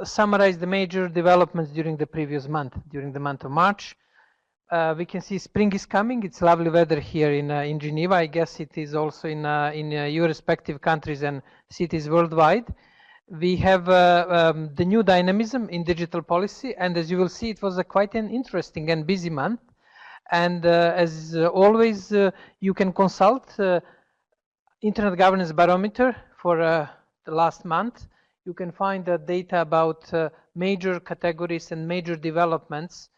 summarize the major developments during the previous month, during the month of March. We can see spring is coming. It's lovely weather here in Geneva. I guess it is also in your respective countries and cities worldwide. We have the new dynamism in digital policy, and as you will see, it was quite an interesting and busy month. And as always, you can consult Internet Governance Barometer for the last month. You can find data about major categories and major developments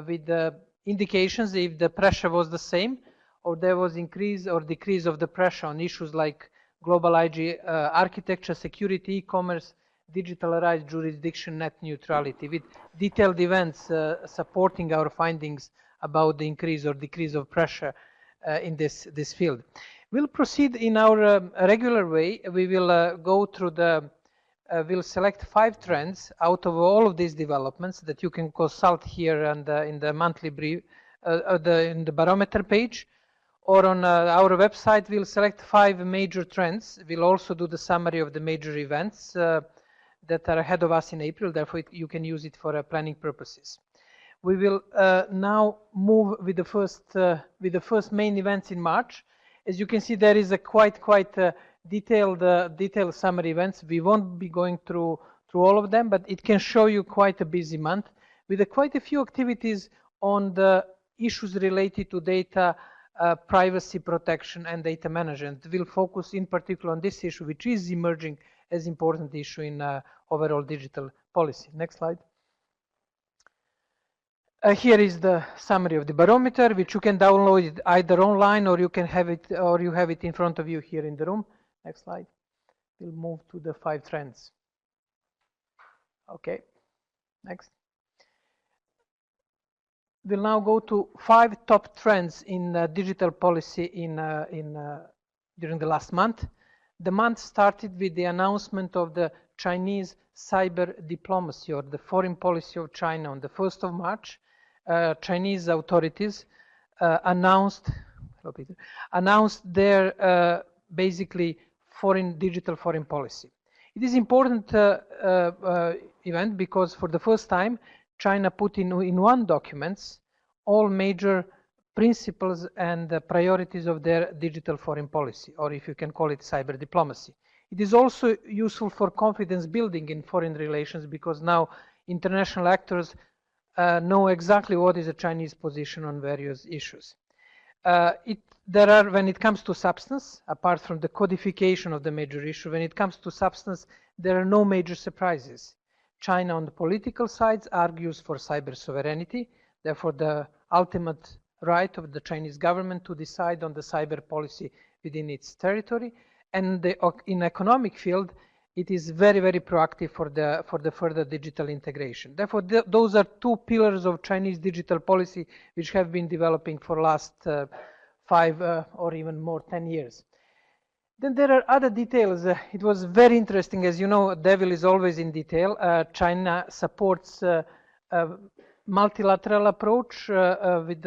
with the indications if the pressure was the same or there was increase or decrease of the pressure on issues like global IG architecture, security, e-commerce, digital rights, jurisdiction, net neutrality, with detailed events supporting our findings about the increase or decrease of pressure in this field. We'll proceed in our regular way. We will go through the we'll select 5 trends out of all of these developments that you can consult here and in the monthly brief, in the barometer page, or on our website. We'll select 5 major trends. We'll also do the summary of the major events that are ahead of us in April. Therefore, you can use it for planning purposes. We will now move with the first main events in March. As you can see, there is a quite detailed summary events. We won't be going through all of them, but it can show you quite a busy month with quite a few activities on the issues related to data privacy protection and data management. We'll focus in particular on this issue, which is emerging as important issue in overall digital policy. Next slide. Here is the summary of the barometer, which you can download it either online or you can have it, or you have it in front of you here in the room. Next slide. We'll move to the 5 trends. Okay, next. We'll now go to 5 top trends in digital policy during the last month. The month started with the announcement of the Chinese cyber diplomacy, or the foreign policy of China, on the 1st of March. Chinese authorities announced their basically digital foreign policy. It is important event because for the first time China put in one document all major principles and priorities of their digital foreign policy, or if you can call it cyber diplomacy. It is also useful for confidence building in foreign relations because now international actors know exactly what is the Chinese position on various issues. When it comes to substance, apart from the codification of the major issue, when it comes to substance, there are no major surprises. China on the political side argues for cyber sovereignty, therefore the ultimate right of the Chinese government to decide on the cyber policy within its territory. And in economic field, it is very proactive for the further digital integration. Therefore, those are 2 pillars of Chinese digital policy which have been developing for last 5 or even more 10 years. Then there are other details. It was very interesting. As you know, devil is always in detail. China supports a multilateral approach with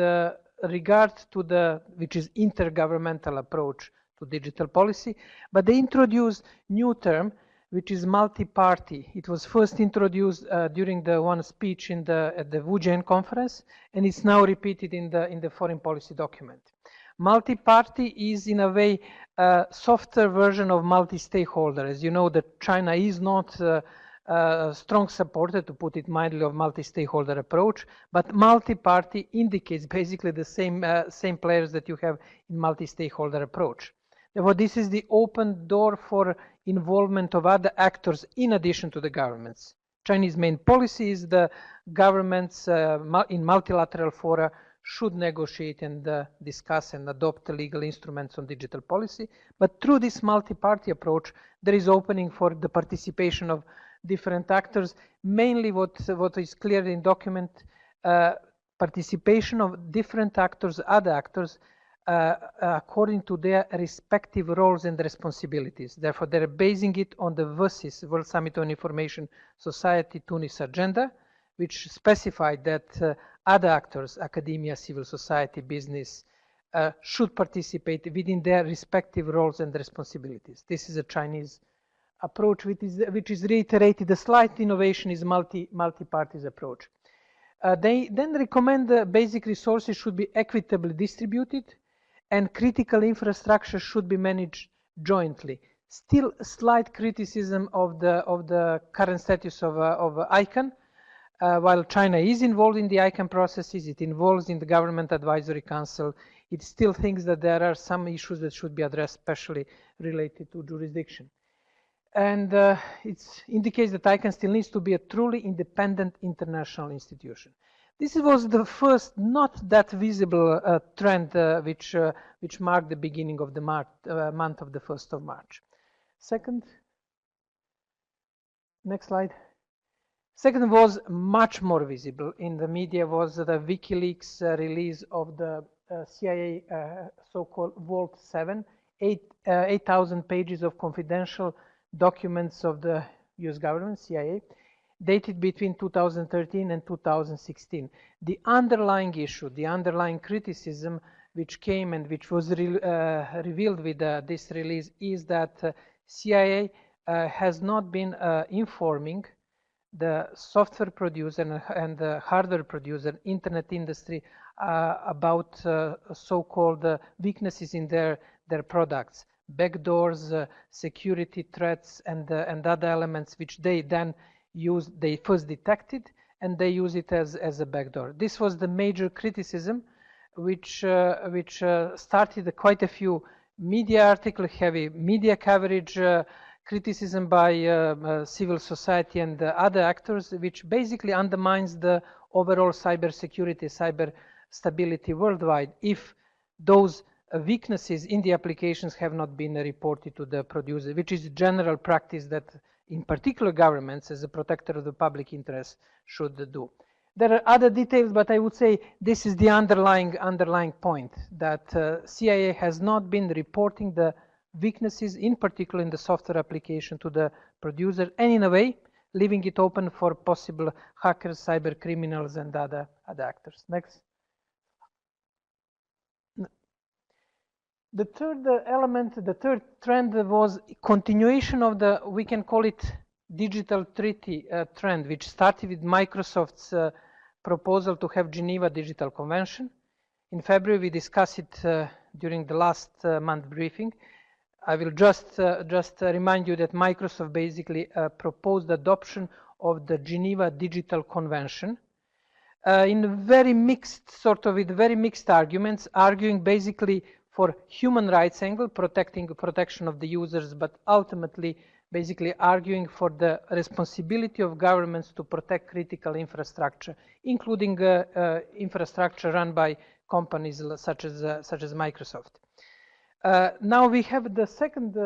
regard to which is intergovernmental approach to digital policy, but they introduced new term which is multi-party. It was first introduced during the one speech at the Wujian conference, and it's now repeated in the foreign policy document. Multi-party is in a way a softer version of multi-stakeholder. As you know, that China is not a strong supporter, to put it mildly, of multi-stakeholder approach, but multi-party indicates basically the same players that you have in multi-stakeholder approach. Therefore, this is the open door for involvement of other actors in addition to the governments. Chinese main policy is the governments in multilateral fora should negotiate and discuss and adopt legal instruments on digital policy. But through this multi-party approach, there is opening for the participation of different actors, mainly what is clear in document, participation of different actors, other actors, according to their respective roles and responsibilities. Therefore, they're basing it on the WSIS, World Summit on Information Society Tunis agenda, which specified that other actors, academia, civil society, business, should participate within their respective roles and responsibilities. This is a Chinese approach which is reiterated. The slight innovation is multi-parties approach. They then recommend the basic resources should be equitably distributed and critical infrastructure should be managed jointly. Still slight criticism of the current status of ICANN. While China is involved in the ICANN processes, it involves in the Government Advisory Council, it still thinks that there are some issues that should be addressed, especially related to jurisdiction. And it indicates that ICANN still needs to be a truly independent international institution. This was the first, not that visible trend which marked the beginning of the month of the 1st of March. Second, next slide. Second was much more visible in the media was the WikiLeaks release of the CIA so-called Vault 7, 8,000 pages of confidential documents of the US government, CIA, dated between 2013 and 2016. The underlying issue, the underlying criticism which came and which was revealed with this release is that CIA has not been informing the software producer and the hardware producer, internet industry, about so-called weaknesses in their products, backdoors, security threats, and other elements which they then use. They first detected and they use it as a backdoor. This was the major criticism, which started quite a few media articles, heavy media coverage, criticism by civil society and other actors, which basically undermines the overall cyber security, cyber stability worldwide if those weaknesses in the applications have not been reported to the producer, which is general practice that in particular governments as a protector of the public interest should do. There are other details, but I would say this is the underlying point, that CIA has not been reporting the weaknesses, in particular in the software application, to the producer, and in a way leaving it open for possible hackers, cyber criminals, and other actors. Next. The third element, the third trend was continuation of the, we can call it digital treaty trend, which started with Microsoft's proposal to have Geneva Digital Convention. In February, we discussed it during the last month briefing. I will just remind you that Microsoft basically proposed adoption of the Geneva Digital Convention in very mixed, with very mixed arguments, arguing basically for human rights angle, protection of the users, but ultimately basically arguing for the responsibility of governments to protect critical infrastructure, including infrastructure run by companies such as Microsoft. Now we have the second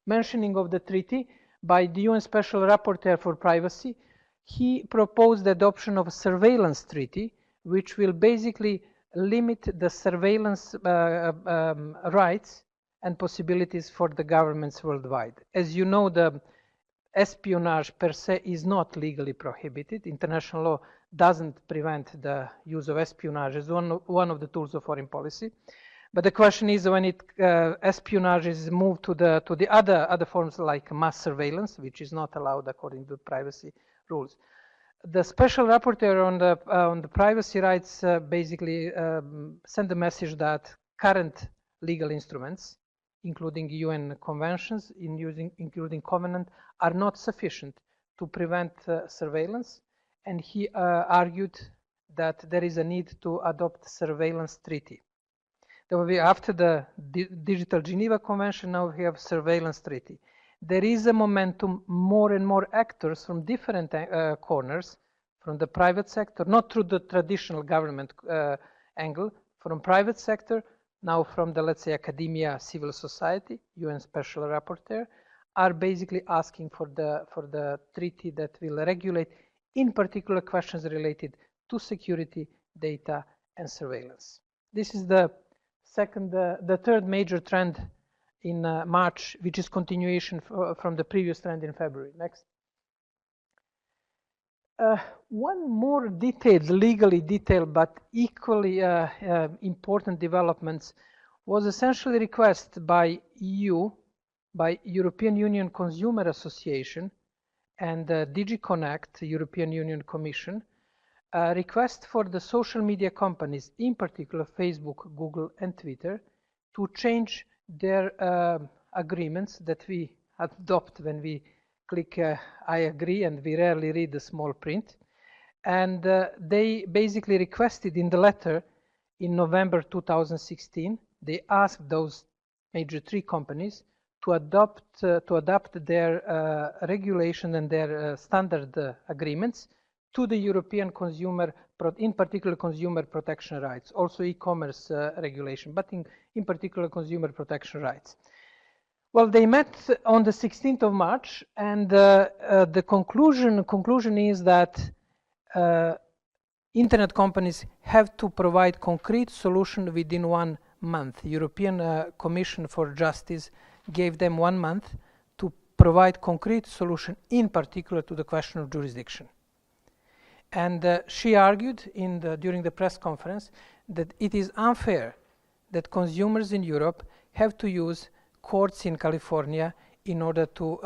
mentioning of the treaty by the UN Special Rapporteur for Privacy. He proposed the adoption of a surveillance treaty, which will basically limit the surveillance rights and possibilities for the governments worldwide. As you know, the espionage per se is not legally prohibited. International law doesn't prevent the use of espionage as one of the tools of foreign policy. But the question is when espionage is moved to the other forms like mass surveillance, which is not allowed according to privacy rules. The special rapporteur on the privacy rights basically sent the message that current legal instruments, including UN conventions, including covenant, are not sufficient to prevent surveillance, and he argued that there is a need to adopt surveillance treaty. There will be, after the Digital Geneva Convention, now we have surveillance treaty. There is a momentum, more and more actors from different corners, from the private sector, not through the traditional government angle, from private sector, now from the, let's say, academia, civil society, UN Special Rapporteur, are basically asking for the treaty that will regulate, in particular, questions related to security, data, and surveillance. This is the third major trend in March, which is continuation from the previous trend in February. Next. One more detailed, legally detailed, but equally important developments was essentially requested by EU by European Union Consumer Association and DigiConnect, European Union Commission, a request for the social media companies, in particular Facebook, Google, and Twitter, to change their agreements that we adopt when we click I agree, and we rarely read the small print. And they basically requested in the letter in November 2016, they asked those major three companies to adopt their regulation and their standard agreements to the European consumer, in particular consumer protection rights, also e-commerce regulation, but in particular consumer protection rights. Well, they met on the 16th of March, and the conclusion is that internet companies have to provide concrete solution within 1 month. European Commission for Justice gave them 1 month to provide concrete solution, in particular to the question of jurisdiction. And she argued during the press conference that it is unfair that consumers in Europe have to use courts in California in order to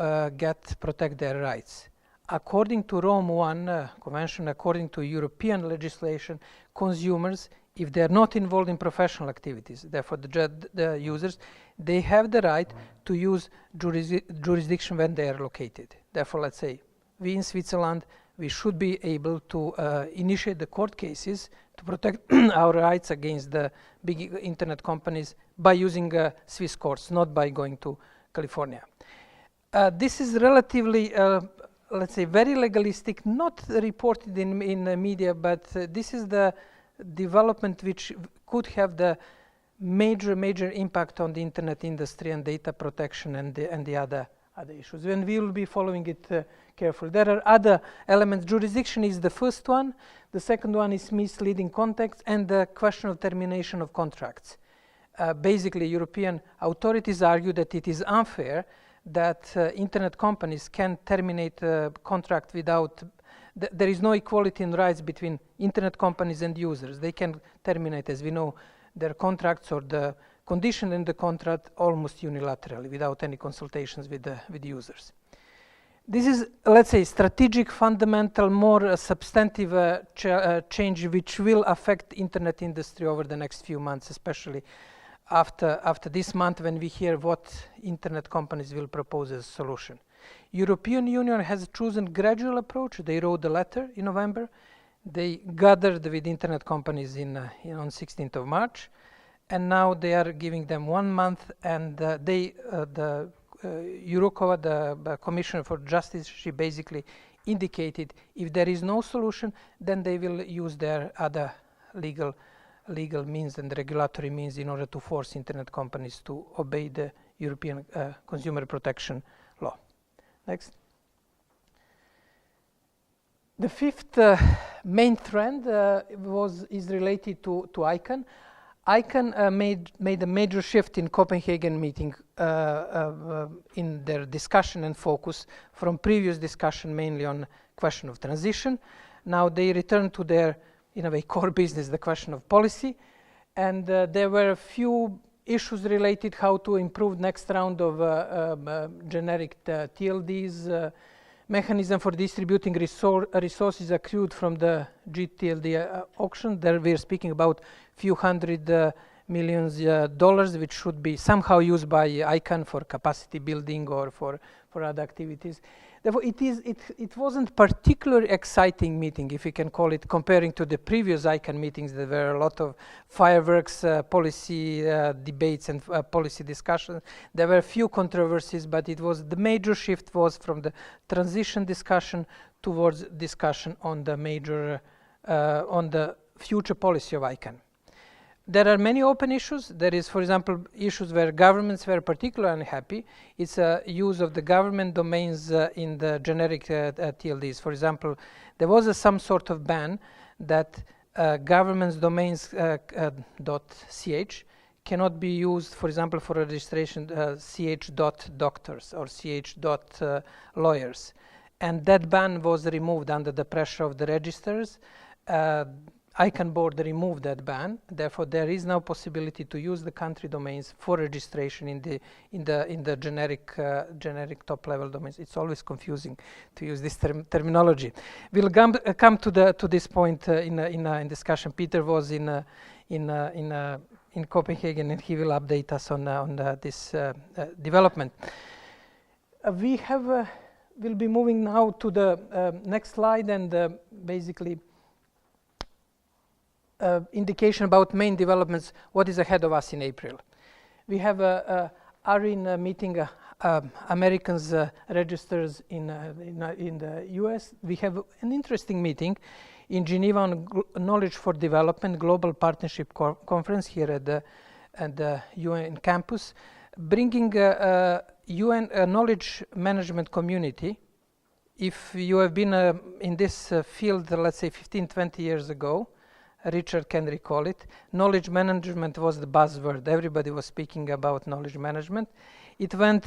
protect their rights. According to Rome I Convention, according to European legislation, consumers, if they are not involved in professional activities, therefore the users, they have the right to use jurisdiction when they are located. Therefore, let's say, we in Switzerland, we should be able to initiate the court cases to protect our rights against the big internet companies by using Swiss courts, not by going to California. This is relatively, let's say, very legalistic, not reported in the media, but this is the development which could have the major impact on the internet industry and data protection and the other issues. And we will be following it carefully. There are other elements. Jurisdiction is the first one. The second one is misleading context and the question of termination of contracts. Basically, European authorities argue that it is unfair that internet companies can terminate a contract without, there is no equality in rights between internet companies and users. They can terminate, as we know, their contracts or the condition in the contract almost unilaterally without any consultations with the users. This is, let's say, strategic, fundamental, more substantive change which will affect internet industry over the next few months, especially after this month when we hear what internet companies will propose as a solution. European Union has chosen gradual approach. They wrote a letter in November. They gathered with internet companies on 16th of March. And now they are giving them 1 month, and the Eurocova, the Commissioner for Justice, she basically indicated if there is no solution, then they will use their other legal means and regulatory means in order to force internet companies to obey the European consumer protection law. Next. The fifth main trend is related to ICANN. ICANN made a major shift in Copenhagen meeting in their discussion and focus from previous discussion mainly on question of transition. Now they return to their, in a way, core business, the question of policy. And there were a few issues related how to improve next round of generic TLDs, mechanism for distributing resources accrued from the GTLD auction. There we're speaking about few $100 million, which should be somehow used by ICANN for capacity building or for other activities. Therefore, it wasn't particularly exciting meeting, if you can call it, comparing to the previous ICANN meetings. There were a lot of fireworks, policy debates and policy discussions. There were a few controversies, but it was the major shift was from the transition discussion towards discussion on the major, on the future policy of ICANN. There are many open issues. There is, for example, issues where governments were particularly unhappy. It's a use of the government domains in the generic TLDs. For example, there was some sort of ban that government's domains .ch cannot be used, for example, for registration ch.doctors or ch.lawyers. And that ban was removed under the pressure of the registers. ICANN board removed that ban. Therefore, there is now possibility to use the country domains for registration in the generic top-level domains. It's always confusing to use this terminology. We'll come to this point in discussion. Peter was in Copenhagen, and he will update us on this development. We'll be moving now to the next slide, and basically indication about main developments, what is ahead of us in April. We have are in meeting Americans registers in the US. We have an interesting meeting in Geneva on Knowledge for Development Global Partnership Conference here at the UN campus, bringing UN knowledge management community. If you have been in this field, let's say 15-20 years ago, Richard can recall it, knowledge management was the buzzword. Everybody was speaking about knowledge management. It went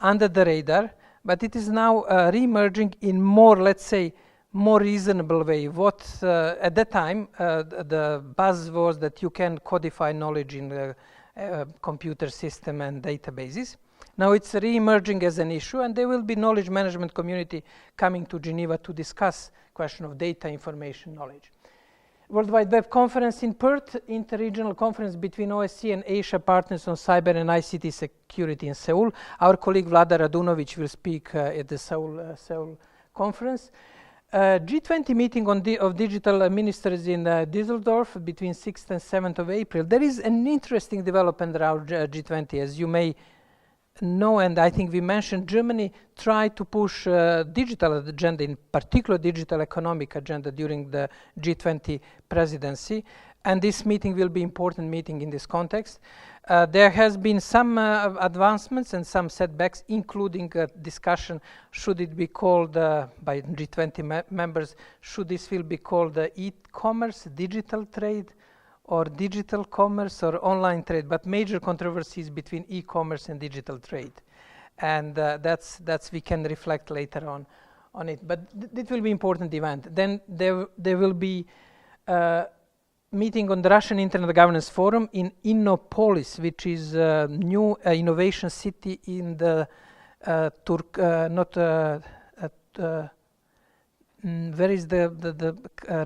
under the radar, but it is now re-emerging in more, let's say, more reasonable way. What at that time the buzz was that you can codify knowledge in the computer system and databases. Now it's re-emerging as an issue, and there will be knowledge management community coming to Geneva to discuss question of data, information, knowledge. World Wide Web Conference in Perth, inter-regional conference between OSCE and Asia partners on cyber and ICT security in Seoul. Our colleague Vlada Radunovic will speak at the Seoul conference. G20 meeting of digital ministers in Düsseldorf between 6th and 7th of April. There is an interesting development around G20, as you may know, and I think we mentioned Germany tried to push digital agenda, in particular digital economic agenda, during the G20 presidency, and this meeting will be important meeting in this context. There has been some advancements and some setbacks, including discussion, should it be called by G20 members, should this field be called e-commerce, digital trade, or digital commerce, or online trade, but major controversies between e-commerce and digital trade, and that's we can reflect later on it. But it will be important event. Then there will be meeting on the Russian Internet Governance Forum in Innopolis, which is a new innovation city in the where is the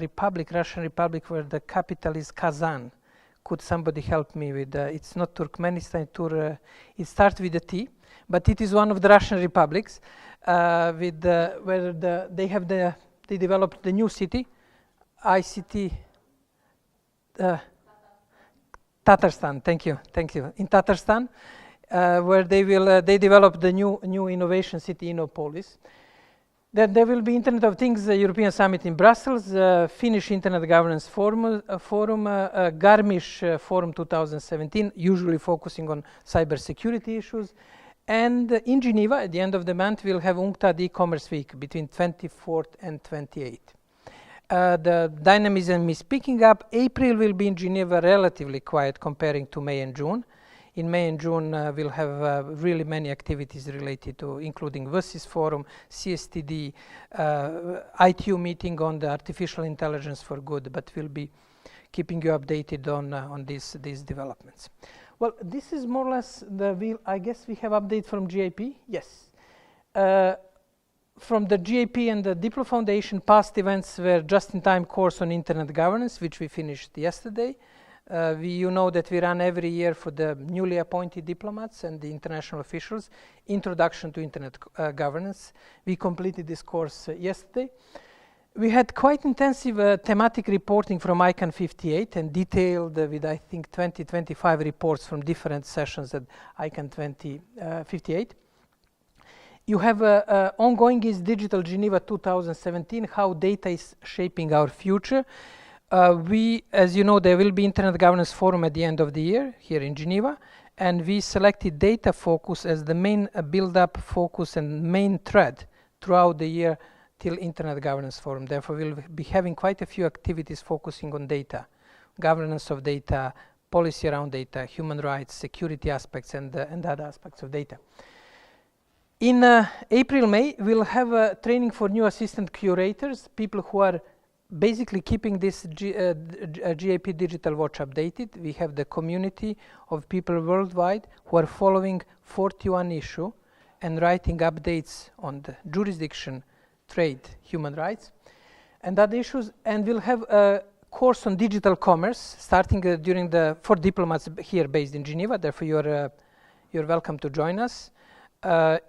republic, Russian Republic, where the capital is Kazan? Could somebody help me with it's not Turkmenistan, it starts with a T, but it is one of the Russian republics with where they developed the new city, ICT, Tatarstan. Thank you. In Tatarstan, where they developed the new innovation city, Innopolis. Then there will be Internet of Things European Summit in Brussels, Finnish Internet Governance Forum, Garmisch Forum 2017, usually focusing on cybersecurity issues. And in Geneva, at the end of the month, we'll have UNCTAD e-commerce week between 24th and 28th. The dynamism is picking up. April will be in Geneva relatively quiet comparing to May and June. In May and June, we'll have really many activities related to, including VERSIS Forum, CSTD, ITU meeting on the artificial intelligence for good, but we'll be keeping you updated on these developments. Well, this is more or less I guess we have update from GIP. Yes. From the GIP and the Diplo Foundation, past events were just-in-time course on internet governance, which we finished yesterday. You know that we run every year for the newly appointed diplomats and the international officials, Introduction to Internet Governance. We completed this course yesterday. We had quite intensive thematic reporting from ICANN 58 and detailed with, I think, 25 reports from different sessions at ICANN 58. You have ongoing is Digital Geneva 2017, how data is shaping our future. As you know, there will be Internet Governance Forum at the end of the year here in Geneva, and we selected data focus as the main build-up focus and main thread throughout the year till Internet Governance Forum. Therefore, we'll be having quite a few activities focusing on data, governance of data, policy around data, human rights, security aspects, and other aspects of data. In April, May, we'll have a training for new assistant curators, people who are basically keeping this GIP Digital Watch updated. We have the community of people worldwide who are following 41 issue and writing updates on the jurisdiction, trade, human rights, and other issues. And we'll have a course on digital commerce starting for diplomats here based in Geneva. Therefore, you're welcome to join us.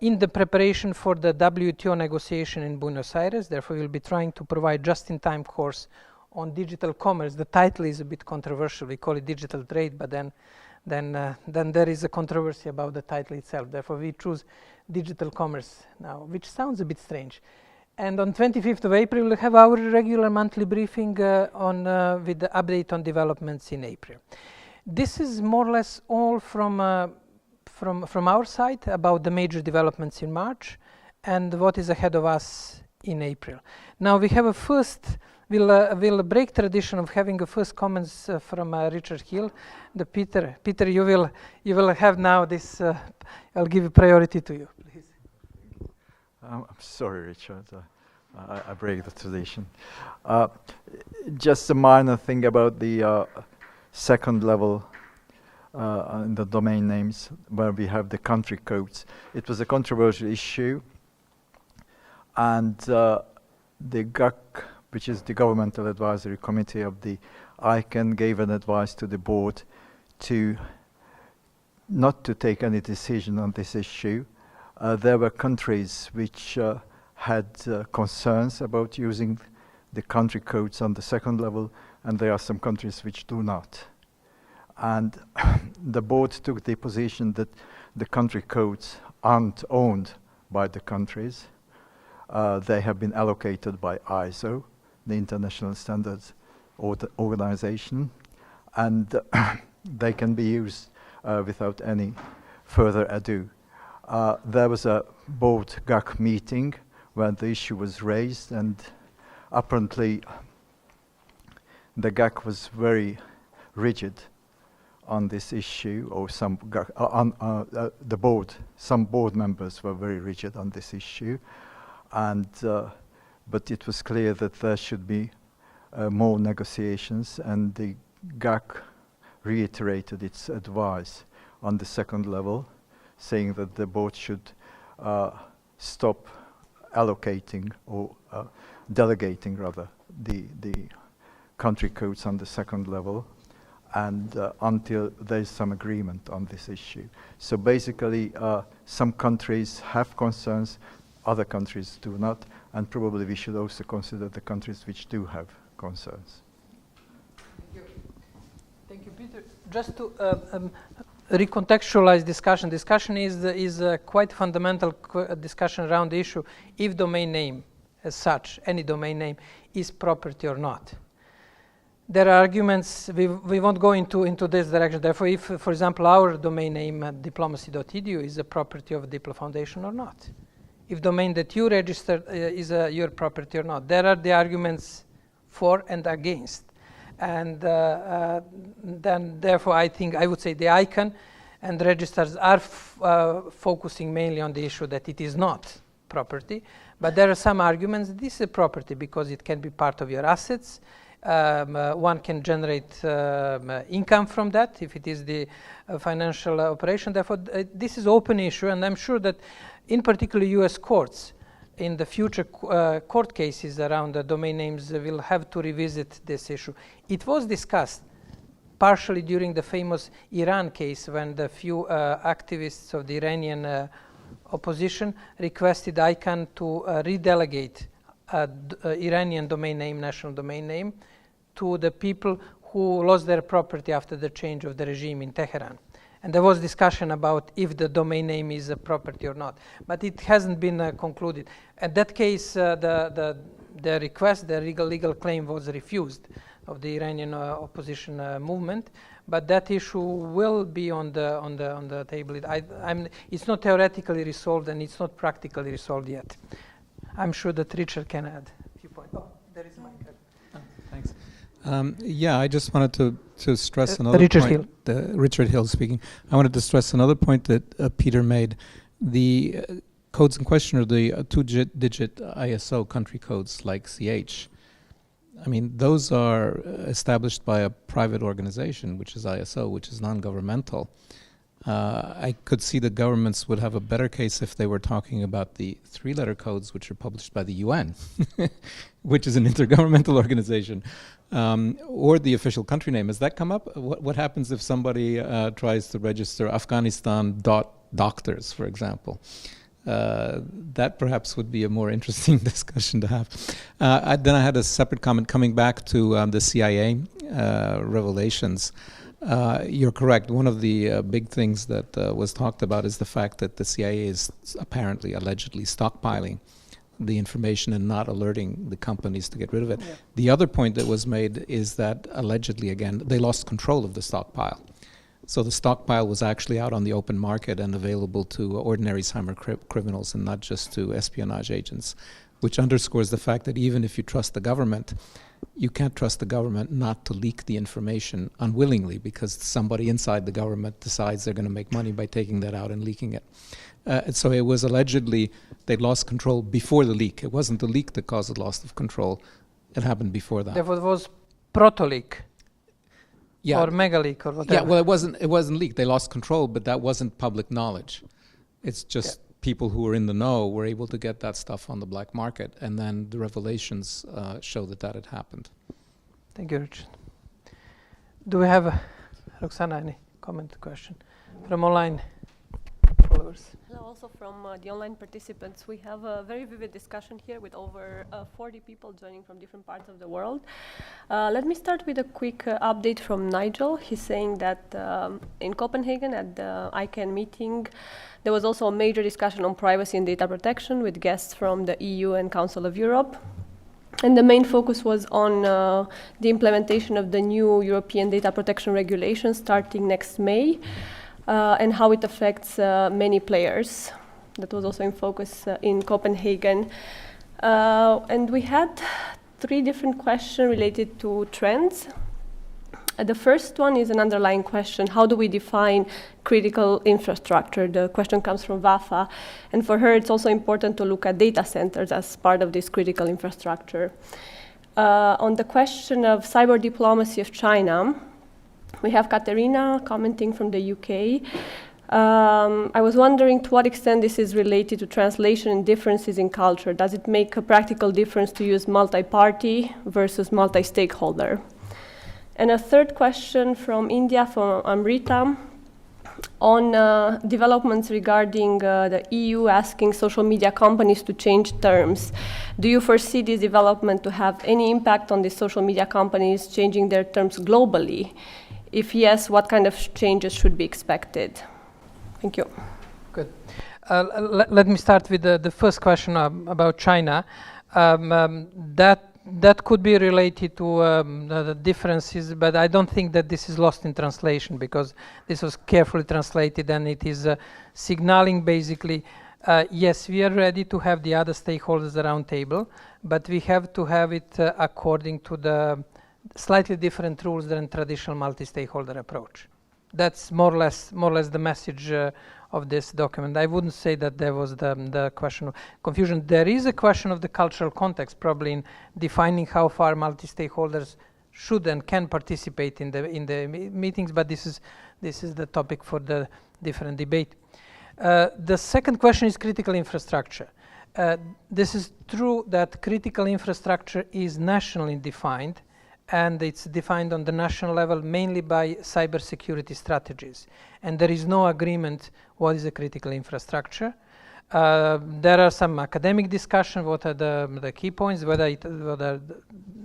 In the preparation for the WTO negotiation in Buenos Aires, therefore we'll be trying to provide just-in-time course on digital commerce. The title is a bit controversial. We call it digital trade, but then there is a controversy about the title itself. Therefore, we choose digital commerce now, which sounds a bit strange. And on 25th of April, we'll have our regular monthly briefing with the update on developments in April. This is more or less all from our side about the major developments in March and what is ahead of us in April. Now we have we'll break tradition of having a first comments from Richard Hill. Peter, you will have now this. I'll give priority to you, please. I'm sorry, Richard. I break the tradition. Just a minor thing about the second level. In the domain names where we have the country codes. It was a controversial issue, and the GAC, which is the Governmental Advisory Committee of the ICANN, gave an advice to the board to not to take any decision on this issue. There were countries which had concerns about using the country codes on the second level, and there are some countries which do not. And the board took the position that the country codes aren't owned by the countries. They have been allocated by ISO, the International Standards Organization, and they can be used without any further ado. There was a board GAC meeting where the issue was raised, and apparently the GAC was very rigid on this issue, or some board members were very rigid on this issue, and but it was clear that there should be more negotiations, and the GAC reiterated its advice on the second level, saying that the board should stop allocating or delegating rather the country codes on the second level, and until there is some agreement on this issue. So basically, some countries have concerns, other countries do not, and probably we should also consider the countries which do have concerns. Thank you, Peter. Just to recontextualize discussion. Discussion is a quite fundamental discussion around the issue if domain name as such, any domain name, is property or not. There are arguments, we won't go into this direction. Therefore, if, for example, our domain name diplomacy.edu is a property of Diplo Foundation or not. If domain that you registered is your property or not. There are the arguments for and against. And then, therefore, I would say the ICANN and the registrars are focusing mainly on the issue that it is not property. But there are some arguments, this is a property because it can be part of your assets. One can generate income from that if it is the financial operation. Therefore, this is open issue, and I'm sure that in particular US courts in the future court cases around the domain names will have to revisit this issue. It was discussed partially during the famous Iran case when the few activists of the Iranian opposition requested ICANN to redelegate Iranian domain name, national domain name, to the people who lost their property after the change of the regime in Tehran. And there was discussion about if the domain name is a property or not, but it hasn't been concluded. At that case, the request, the legal claim was refused of the Iranian opposition movement, but that issue will be on the table. It's not theoretically resolved and it's not practically resolved yet. I'm sure that Richard can add a few points. Oh, there is Mike. Thanks. Yeah, I just wanted to stress another Richard point. Hill. Richard Hill speaking. I wanted to stress another point that Peter made. The codes in question are the two-digit ISO country codes like CH. I mean, those are established by a private organization, which is ISO, which is non-governmental. I could see the governments would have a better case if they were talking about the 3-letter codes which are published by the UN, which is an intergovernmental organization, or the official country name. Has that come up? What happens if somebody tries to register Afghanistan.doctors, for example? That perhaps would be a more interesting discussion to have. Then I had a separate comment coming back to the CIA revelations. You're correct. One of the big things that was talked about is the fact that the CIA is apparently, allegedly stockpiling the information and not alerting the companies to get rid of it. Yeah. The other point that was made is that allegedly, again, they lost control of the stockpile. So the stockpile was actually out on the open market and available to ordinary cyber criminals and not just to espionage agents, which underscores the fact that even if you trust the government, you can't trust the government not to leak the information unwillingly because somebody inside the government decides they're going to make money by taking that out and leaking it. And so it was allegedly they lost control before the leak. It wasn't the leak that caused the loss of control. It happened before that. Therefore, it was proto-leak. Yeah. Or mega leak or whatever. Yeah, well, it wasn't leaked. They lost control, but that wasn't public knowledge. It's just people who were in the know were able to get that stuff on the black market, and then the revelations show that had happened. Thank you, Richard. Do we have, Roxana, any comment, question from online followers? Hello, also from the online participants. We have a very vivid discussion here with over 40 people joining from different parts of the world. Let me start with a quick update from Nigel. He's saying that in Copenhagen at the ICANN meeting, there was also a major discussion on privacy and data protection with guests from the EU and Council of Europe. And the main focus was on the implementation of the new European data protection regulation starting next May. And how it affects many players. That was also in focus in Copenhagen. And we had 3 different questions related to trends. The first one is an underlying question: how do we define critical infrastructure? The question comes from Vafa, and for her it's also important to look at data centers as part of this critical infrastructure. On the question of cyber diplomacy of China, we have Katerina commenting from the UK. I was wondering to what extent this is related to translation and differences in culture. Does it make a practical difference to use multi-party versus multi-stakeholder? And a third question from India, from Amrita, on developments regarding the EU asking social media companies to change terms. Do you foresee this development to have any impact on the social media companies changing their terms globally? If yes, what kind of changes should be expected? Thank you. Good. Let me start with the first question about China. That could be related to the differences, but I don't think that this is lost in translation because this was carefully translated and it is signaling basically, yes, we are ready to have the other stakeholders around table, but we have to have it according to the slightly different rules than traditional multi-stakeholder approach. That's more or less the message of this document. I wouldn't say that there was the question of confusion. There is a question of the cultural context, probably in defining how far multi-stakeholders should and can participate in the meetings. But this is the topic for the different debate. The second question is critical infrastructure. This is true that critical infrastructure is nationally defined. And it's defined on the national level mainly by cybersecurity strategies. And there is no agreement what is a critical infrastructure. There are some academic discussion, what are the key points, whether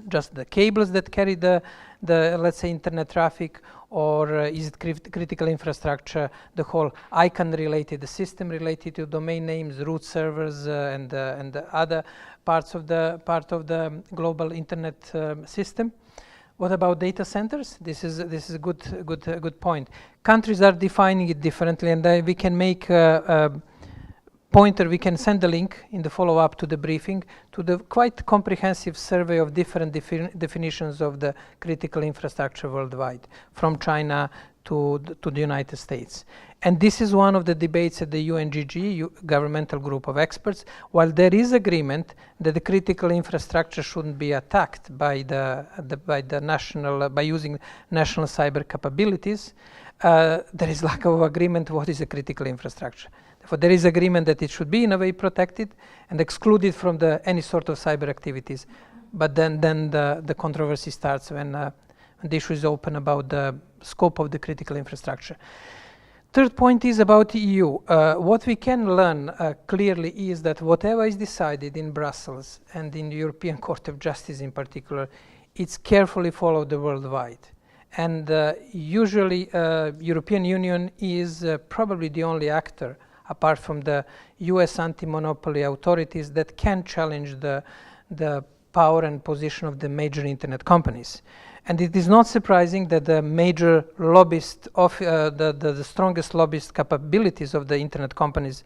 just the cables that carry the let's say internet traffic, or is it critical infrastructure, the whole ICANN related, the system related to domain names, root servers, and the other parts of the global internet system. What about data centers? This is a good point. Countries are defining it differently, and we can make a pointer. We can send a link in the follow-up to the briefing to the quite comprehensive survey of different definitions of the critical infrastructure worldwide, from China to the United States. And this is one of the debates at the UNGG, governmental group of experts. While there is agreement that the critical infrastructure shouldn't be attacked by by using national cyber capabilities, there is lack of agreement what is a critical infrastructure. Therefore, there is agreement that it should be in a way protected and excluded from any sort of cyber activities. But then the controversy starts when the issue is open about the scope of the critical infrastructure. Third point is about the EU. What we can learn clearly is that whatever is decided in Brussels and in the European Court of Justice in particular, it's carefully followed worldwide. And usually European Union is probably the only actor, apart from the US anti-monopoly authorities, that can challenge the power and position of the major internet companies. And it is not surprising that the major lobbyist of the strongest lobbyist capabilities of the internet companies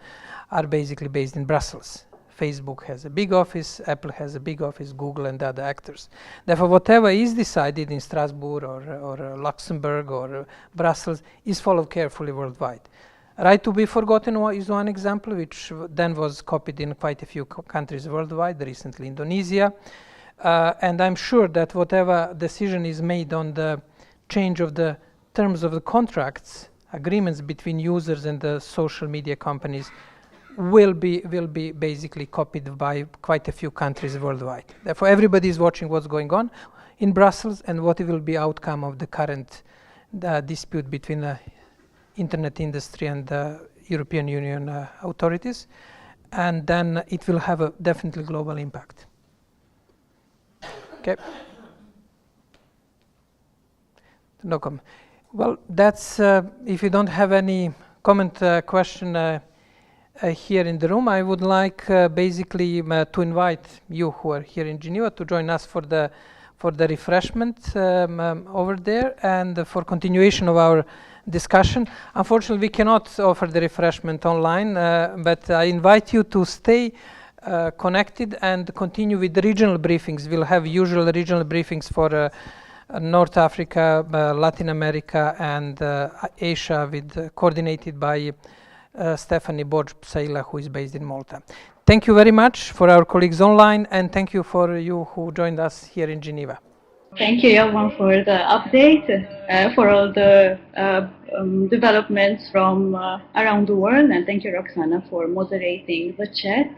are basically based in Brussels. Facebook has a big office, Apple has a big office, Google and other actors. Therefore, whatever is decided in Strasbourg or Luxembourg or Brussels is followed carefully worldwide. Right to be forgotten is one example, which then was copied in quite a few countries worldwide, recently Indonesia. And I'm sure that whatever decision is made on the change of the terms of the contracts, agreements between users and the social media companies will be basically copied by quite a few countries worldwide. Therefore, everybody is watching what's going on in Brussels and what will be outcome of the current dispute between the internet industry and the European Union authorities. And then it will have a definitely global impact. Okay. No comment. Well, that's if you don't have any comment, question here in the room, I would like basically to invite you who are here in Geneva to join us for the refreshment over there and for continuation of our discussion. Unfortunately, we cannot offer the refreshment online, but I invite you to stay connected and continue with the regional briefings. We'll have usual regional briefings for North Africa, Latin America, and Asia, coordinated by Stephanie Borg-Saila, who is based in Malta. Thank you very much for our colleagues online, and thank you for you who joined us here in Geneva. Thank you, Jovan, for the update, for all the developments from around the world, and thank you, Roxana, for moderating the chat.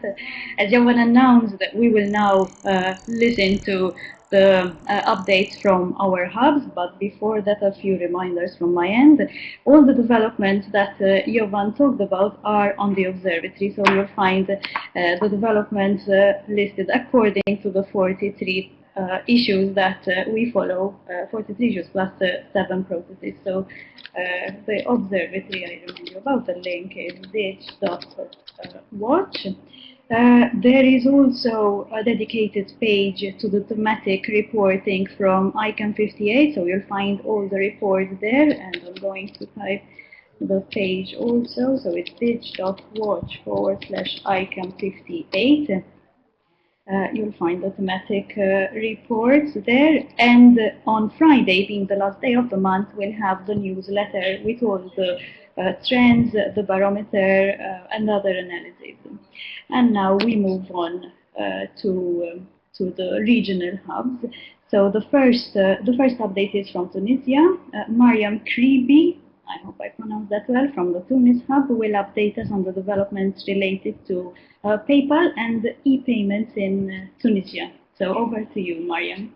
As Jovan announced, we will now listen to the updates from our hubs, but before that, a few reminders from my end. All the developments that Jovan talked about are on the observatory, so you'll find the developments listed according to the 43 issues that we follow, 43 issues plus 7 processes. So the observatory, I remind you about the link, is dig.watch. There is also a dedicated page to the thematic reporting from ICANN 58, so you'll find all the reports there, and I'm going to type the page also, so it's dig.watch/ICANN 58. You'll find the thematic reports there, and on Friday, being the last day of the month, we'll have the newsletter with all the trends, the barometer, and other analysis. And now we move on to the regional hubs. So the first update is from Tunisia. Mariam Kribi, I hope I pronounced that well, from the Tunis hub, will update us on the developments related to PayPal and e-payments in Tunisia. So over to you, Mariam.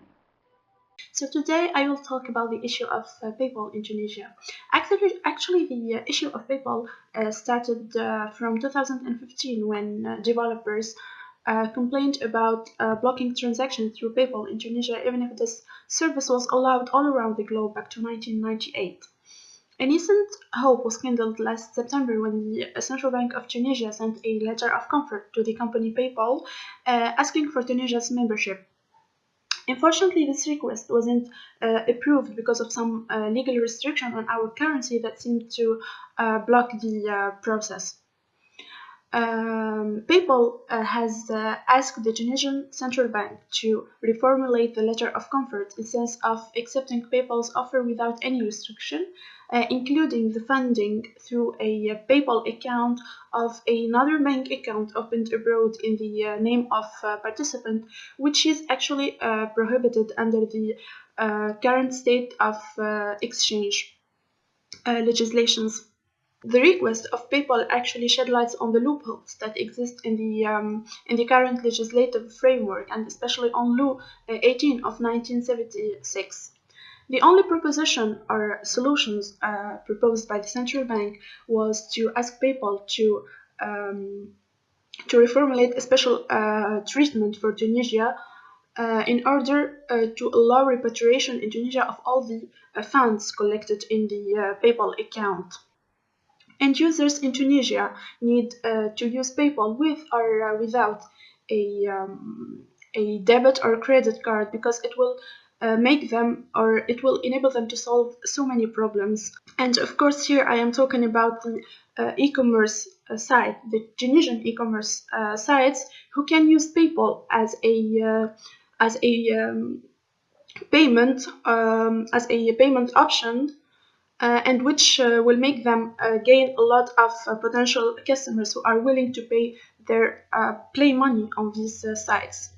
So today I will talk about the issue of PayPal in Tunisia. Actually, the issue of PayPal started from 2015 when developers complained about blocking transactions through PayPal in Tunisia, even if this service was allowed all around the globe back to 1998. A nascent hope was kindled last September when the Central Bank of Tunisia sent a letter of comfort to the company PayPal asking for Tunisia's membership. Unfortunately, this request wasn't approved because of some legal restriction on our currency that seemed to block the process. PayPal has asked the Tunisian central bank to reformulate the letter of comfort in sense of accepting PayPal's offer without any restriction, including the funding through a PayPal account of another bank account opened abroad in the name of participant, which is actually prohibited under the current state of exchange legislations. The request of PayPal actually shed light on the loopholes that exist in the current legislative framework, and especially on Law 18 of 1976. The only proposition or solutions proposed by the central bank was to ask PayPal to reformulate a special treatment for Tunisia in order to allow repatriation in Tunisia of all the funds collected in the PayPal account. And users in Tunisia need to use PayPal with or without a debit or credit card, because it will make them, or it will enable them to solve so many problems. And of course, here I am talking about the e-commerce site, the Tunisian e-commerce sites, who can use PayPal as a payment option. And which will make them gain a lot of potential customers who are willing to pay their play money on these sites.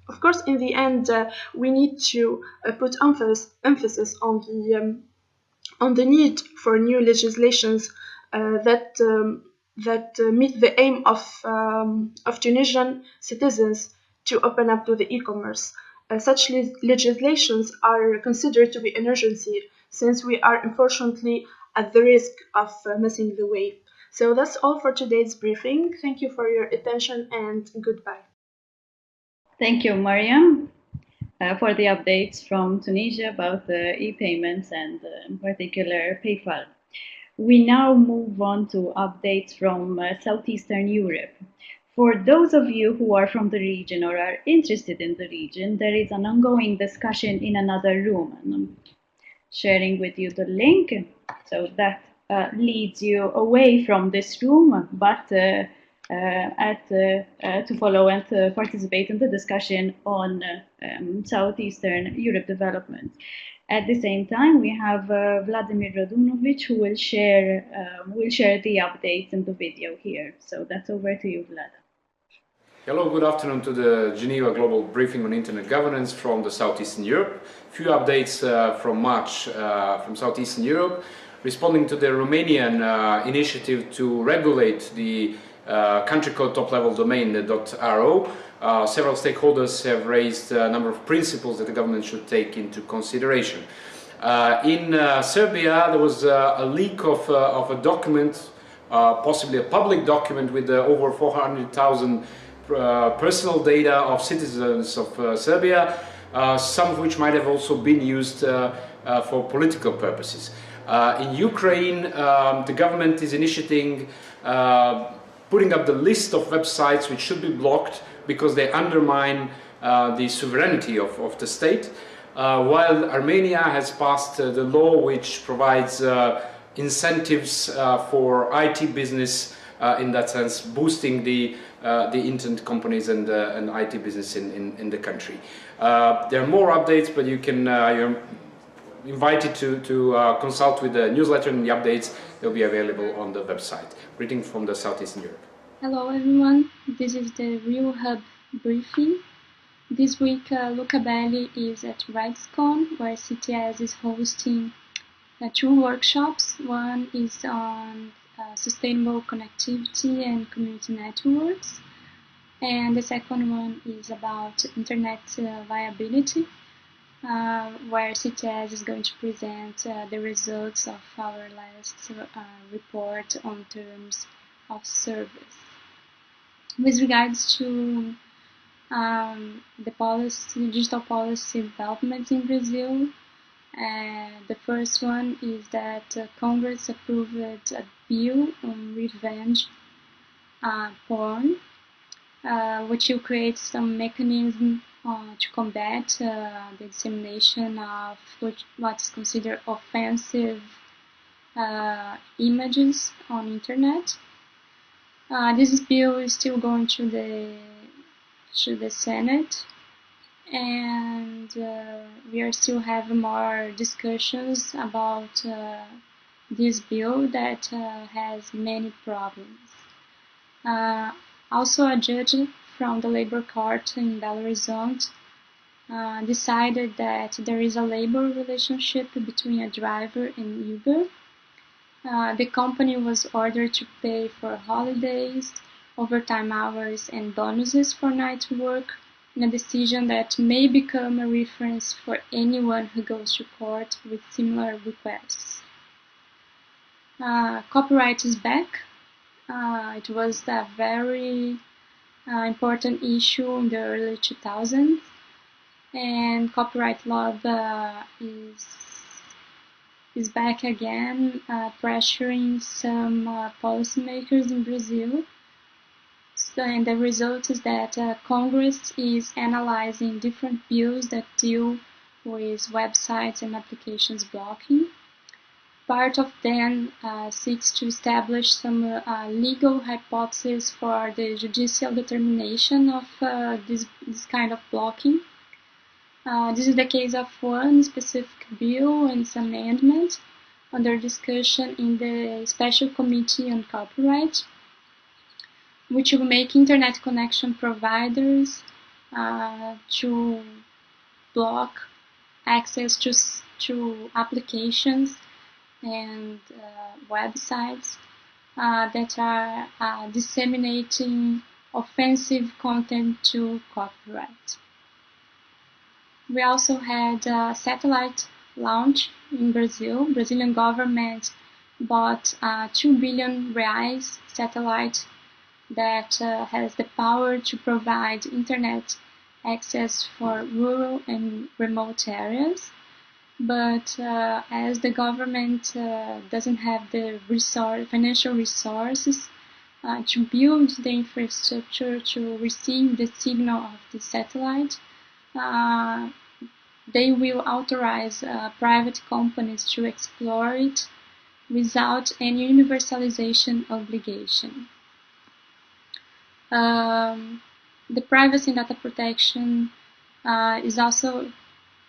Of course, in the end, we need to put emphasis on the need for new legislations that meet the aim of Tunisian citizens to open up to the e-commerce. Such legislations are considered to be an urgency, since we are unfortunately at the risk of missing the wave. So that's all for today's briefing. Thank you for your attention and goodbye. Thank you, Mariam, for the updates from Tunisia about the e-payments and in particular PayPal. We now move on to updates from Southeastern Europe. For those of you who are from the region or are interested in the region, there is an ongoing discussion in another room. And I'm sharing with you the link, so that leads you away from this room, but to follow and to participate in the discussion on Southeastern Europe development. At the same time, we have Vladimir Radunovic, who will share the updates in the video here. So that's over to you, Vlad. Hello, good afternoon to the Geneva Global Briefing on Internet Governance from the Southeastern Europe. Few updates from March from Southeastern Europe, responding to the Romanian initiative to regulate the country code top-level domain, the .ro. Several stakeholders have raised a number of principles that the government should take into consideration. In Serbia, there was a leak of a document, possibly a public document with over 400,000 personal data of citizens of Serbia, some of which might have also been used for political purposes. In Ukraine, the government is initiating putting up the list of websites which should be blocked because they undermine the sovereignty of the state, while Armenia has passed the law which provides incentives for IT business, in that sense boosting the internet companies and IT business in the country. There are more updates, but you can you're invited to consult with the newsletter, and the updates will be available on the website. Greetings from the Southeastern Europe. Hello everyone, this is the Rio Hub briefing. This week Luca Belli is at RightsCon, where CTS is hosting two workshops. One is on sustainable connectivity and community networks, and the second one is about internet viability, where CTS is going to present the results of our last report on terms of service. With regards to the digital policy developments in Brazil, the first one is that Congress approved a bill on revenge porn, which will create some mechanism to combat the dissemination of what's considered offensive images on internet. This bill is still going to the Senate, and we are still having more discussions about this bill that has many problems. Also, a judge from the labor court in Belo Horizonte decided that there is a labor relationship between a driver and Uber. The company was ordered to pay for holidays, overtime hours, and bonuses for night work, in a decision that may become a reference for anyone who goes to court with similar requests. Copyright is back. It was a very important issue in the early 2000s, and copyright law is back again, pressuring some policymakers in Brazil. And the result is that Congress is analyzing different bills that deal with websites and applications blocking. Part of them seeks to establish some legal hypothesis for the judicial determination of this kind of blocking. This is the case of one specific bill and its amendment under discussion in the Special Committee on Copyright, which will make internet connection providers to block access to applications and websites that are disseminating offensive content to copyright. We also had a satellite launch in Brazil. Brazilian government bought 2 billion reais satellite that has the power to provide internet access for rural and remote areas. But as the government doesn't have the financial resources to build the infrastructure to receive the signal of the satellite, they will authorize private companies to explore it without any universalization obligation. The privacy and data protection is also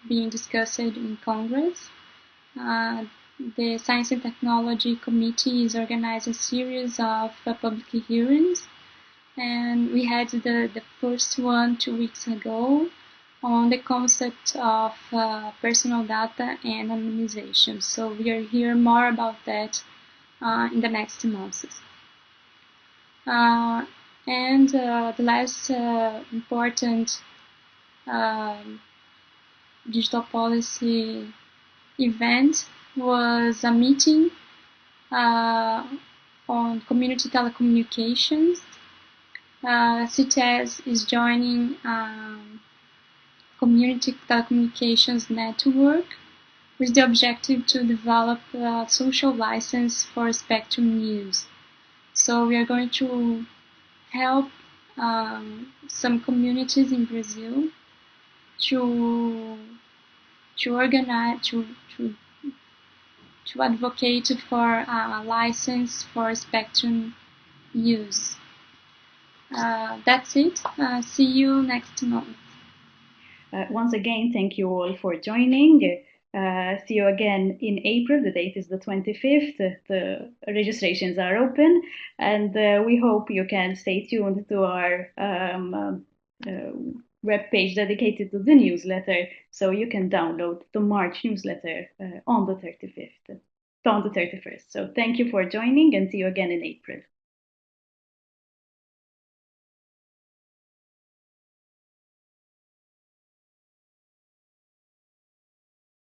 being discussed in Congress. The Science and Technology Committee is organizing a series of public hearings, and we had the first one 2 weeks ago on the concept of personal data and anonymization. So we are hearing more about that in the next months. And the last important digital policy event was a meeting on community telecommunications. CTS is joining community telecommunications network with the objective to develop a social license for spectrum use. So we are going to help some communities in Brazil to organize, to advocate for a license for spectrum use. That's it. See you next month. Once again, thank you all for joining. See you again in April. The date is the 25th. The registrations are open, and we hope you can stay tuned to our web page dedicated to the newsletter, so you can download the March newsletter on the 31st. So thank you for joining, and see you again in April.